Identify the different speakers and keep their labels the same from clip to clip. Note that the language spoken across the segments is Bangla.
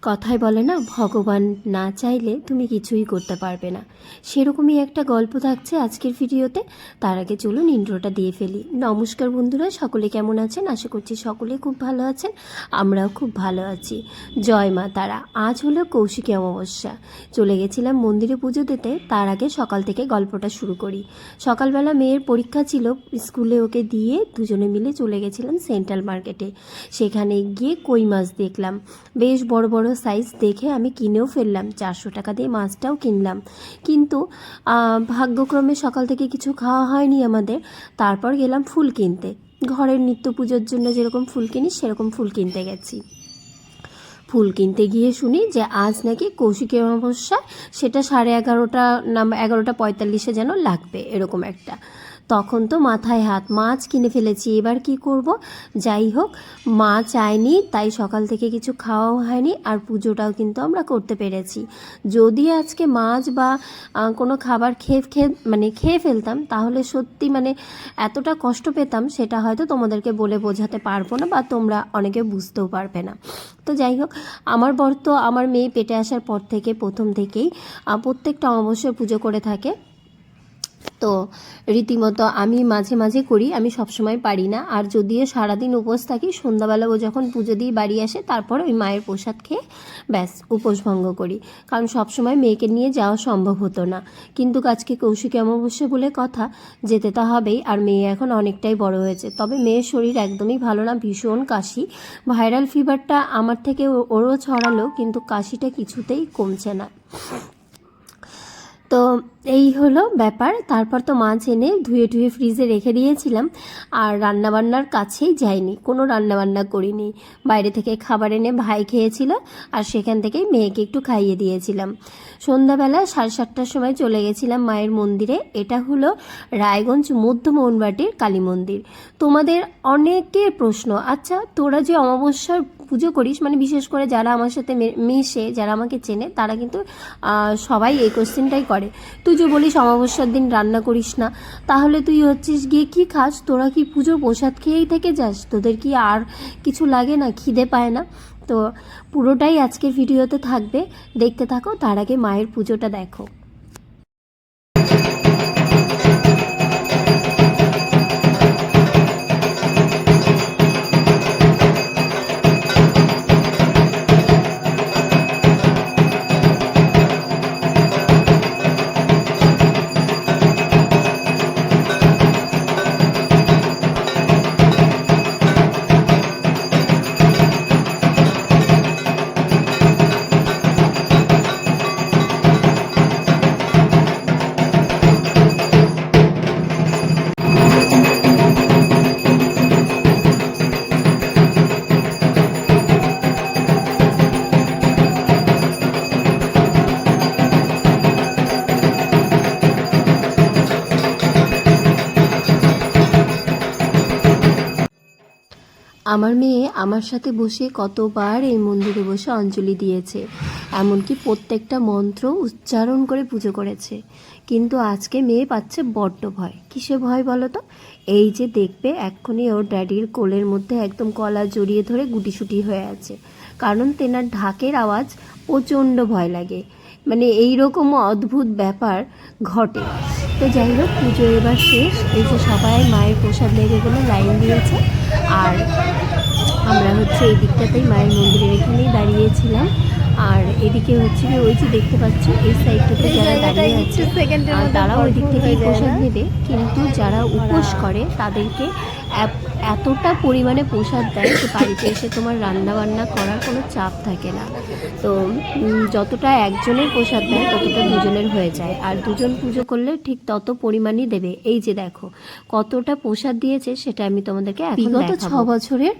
Speaker 1: কথায় বলে না, ভগবান না চাইলে তুমি কিছুই করতে পারবে না। সেরকমই একটা গল্প থাকছে আজকের ভিডিওতে। তার আগে চলুন ইন্ট্রোটা দিয়ে ফেলি। নমস্কার বন্ধুরা, সকলে কেমন আছেন? আশা করছি সকলে খুব ভালো আছেন, আমরাও খুব ভালো আছি। জয় মা তারা। আজ হলো কৌশিকী অমাবস্যা। চলে গেছিলাম মন্দিরে পুজো দিতে। তার আগে সকাল থেকে গল্পটা শুরু করি। সকালবেলা মেয়ের পরীক্ষা ছিল, স্কুলে ওকে দিয়ে দুজনে মিলে চলে গেছিলাম সেন্ট্রাল মার্কেটে। সেখানে গিয়ে কই মাছ দেখলাম, বেশ বড় বড় সাইজ দেখে আমি কিনেও ফেললাম। 400 টাকা দিয়ে মাছটাও কিনলাম, কিন্তু ভাগ্যক্রমে সকাল থেকে কিছু খাওয়া হয়নি আমাদের। তারপর গেলাম ফুল কিনতে। ঘরের নিত্য পুজোর জন্য যেরকম ফুল কিনি সেরকম ফুল কিনতে গেছি। ফুল কিনতে গিয়ে শুনি যে আজ নাকি কৌশিকী অমাবস্যা, সেটা 11:30 না 11:45 যেন লাগবে, এরকম একটা। তখন তো মাথায় হাত, মাছ কিনে ফেলেছি, এবার কি করব। যাই হোক, মা চায়নি তাই সকাল থেকে কিছু খাওয়াও হয়নি, আর পুজোটাও কিন্তু আমরা করতে পেরেছি। যদি আজকে মাছ বা কোনো খাবার খেয়ে ফেলতাম, তাহলে সত্যি এতটা কষ্ট পেতাম, সেটা হয়তো তোমাদেরকে বলে বোঝাতে পারবো না, বা তোমরা অনেকে বুঝতেও পারবে না। তো যাই হোক, আমার বর তো আমার মেয়ে পেটে আসার পর থেকে প্রথম থেকেই প্রত্যেকটা অমাবস্যায় পুজো করে থাকে। তো রীতিমতো আমি মাঝে মাঝে করি, আমি সবসময় পারি না। আর যদিও সারাদিন উপোস থাকি, সন্ধ্যাবেলা ও যখন পুজো দিয়ে বাড়ি আসে, তারপর ওই মায়ের প্রসাদ খেয়ে ব্যাস উপোস ভঙ্গ করি, কারণ সবসময় মেয়েকে নিয়ে যাওয়া সম্ভব হতো না। কিন্তু আজকে কৌশিকী অমাবস্যা বলে কথা, যেতে তো হবেই। আর মেয়ে এখন অনেকটাই বড় হয়েছে, তবে মেয়ের শরীর একদমই ভালো না, ভীষণ কাশি। ভাইরাল ফিভারটা আমার থেকে ওরও ছড়ালো, কিন্তু কাশিটা কিছুতেই কমছে না। তো এই হলো ব্যাপার। তারপর তো মাছ এনে ধুয়ে ফ্রিজে রেখে দিয়েছিলাম, আর রান্নাবান্নার কাছেই যাইনি, কোনো রান্নাবান্না করিনি। বাইরে থেকে খাবার এনে ভাই খেয়েছিল, আর সেখান থেকেই মেয়েকে একটু খাইয়ে দিয়েছিলাম। সন্ধ্যাবেলা 7:30টার সময় চলে গেছিলাম মায়ের মন্দিরে। এটা হলো রায়গঞ্জ মধ্য মোহনবাটির কালী মন্দির। তোমাদের অনেকের প্রশ্ন, আচ্ছা তোরা যে অমাবস্যার পুজো করিস, বিশেষ করে যারা আমার সাথে মিশে, যারা আমাকে চেনে, তারা কিন্তু সবাই এই কোশ্চেনটাই করে, তুই যে বলিস অমাবস্যার দিন রান্না করিস না, তাহলে তুই হচ্ছিস গিয়ে কি খাস? তোরা কি পুজোর প্রসাদ খেয়েই থেকে যাস? তোদের কি আর কিছু লাগে না, খিদে পায় না? তো পুরোটাই আজকের ভিডিওতে থাকবে, দেখতে থাকো। তার আগে মায়ের পুজোটা দেখো। আমার মেয়ে আমার সাথে বসে কতবার এই মন্দিরে বসে অঞ্জলি দিয়েছে, এমনকি প্রত্যেকটা মন্ত্র উচ্চারণ করে পুজো করেছে। কিন্তু আজকে মেয়ে পাচ্ছে বড্ড ভয়। কিসে ভয় বলো তো? এই যে দেখবে এক্ষুনি ওর ড্যাডির কোলের মধ্যে একদম গলা জড়িয়ে ধরে গুটিসুটি হয়ে আছে, কারণ তেনার ঢাকের আওয়াজ প্রচণ্ড ভয় লাগে। এইরকম অদ্ভুত ব্যাপার ঘটে। তো যাই হোক, পুজো এবার শেষ। এই যে সবাই মায়ের প্রসাদ লেগে গেলে লাইন দিয়েছে, আর আমরা এই দিকটাতেই মায়ের মন্দিরের এখানেই দাঁড়িয়েছিলাম। আর এদিকে ওই যে দেখতে পাচ্ছ এই সাইডটাতে যারা দাঁড়িয়ে আছে, তারাও ওই দিক থেকেই প্রসাদ নেবে। কিন্তু যারা উপোস করে তাদেরকে এতটা পরিমাণে প্রসাদ দেয় যে বাড়িতে এসে তোমার রান্নাবান্না করার কোনো চাপ থাকে না। তো যতটা একজনের প্রসাদ দেয় ততটা দুজনের হয়ে যায়, আর দুজন পুজো করলে ঠিক তত পরিমাণই দেবে। এই যে দেখো কতটা প্রসাদ দিয়েছে, সেটা আমি তোমাদেরকে বিগত 6 বছরের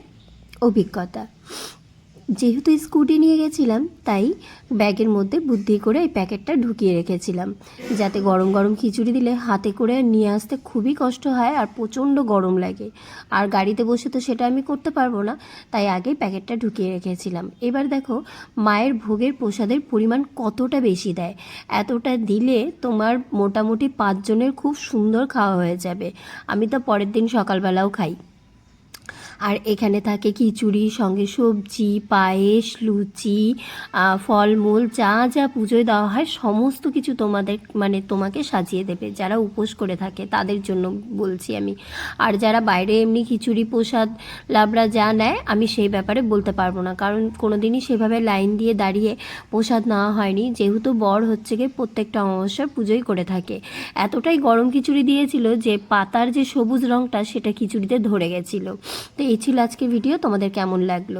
Speaker 1: অভিজ্ঞতা। যেহেতু স্কুটি নিয়ে গেছিলাম, তাই ব্যাগের মধ্যে বুদ্ধি করে এই প্যাকেটটা ঢুকিয়ে রেখেছিলাম, যাতে গরম গরম খিচুড়ি দিলে হাতে করে নিয়ে আসতে খুবই কষ্ট হয়, আর প্রচণ্ড গরম লাগে। আর গাড়িতে বসে তো সেটা আমি করতে পারবো না, তাই আগেই প্যাকেটটা ঢুকিয়ে রেখেছিলাম। এবার দেখো মায়ের ভোগের প্রসাদের পরিমাণ কতটা বেশি দেয়। এতটা দিলে তোমার মোটামুটি 5 জনের খুব সুন্দর খাওয়া হয়ে যাবে। আমি তো পরের দিন সকালবেলাও খাই। আর এখানে থাকে খিচুড়ি, সঙ্গে সবজি, পায়েস, লুচি, ফলমূল, যা যা পুজোয় দেওয়া হয় সমস্ত কিছু তোমাকে সাজিয়ে দেবে। যারা উপোস করে থাকে তাদের জন্য বলছি আমি। আর যারা বাইরে এমনি খিচুড়ি, প্রসাদ, লাবড়া যা নেয়, আমি সেই ব্যাপারে বলতে পারবো না, কারণ কোনোদিনই সেভাবে লাইন দিয়ে দাঁড়িয়ে প্রসাদ নেওয়া হয়নি। যেহেতু বর হচ্ছে গিয়ে প্রত্যেকটা অমাবস্যার পুজোই করে থাকে। এতটাই গরম খিচুড়ি দিয়েছিল যে পাতার যে সবুজ রঙটা সেটা খিচুড়িতে ধরে গেছিলো। তো এই ছিল আজকের ভিডিও। তোমাদের কেমন লাগলো?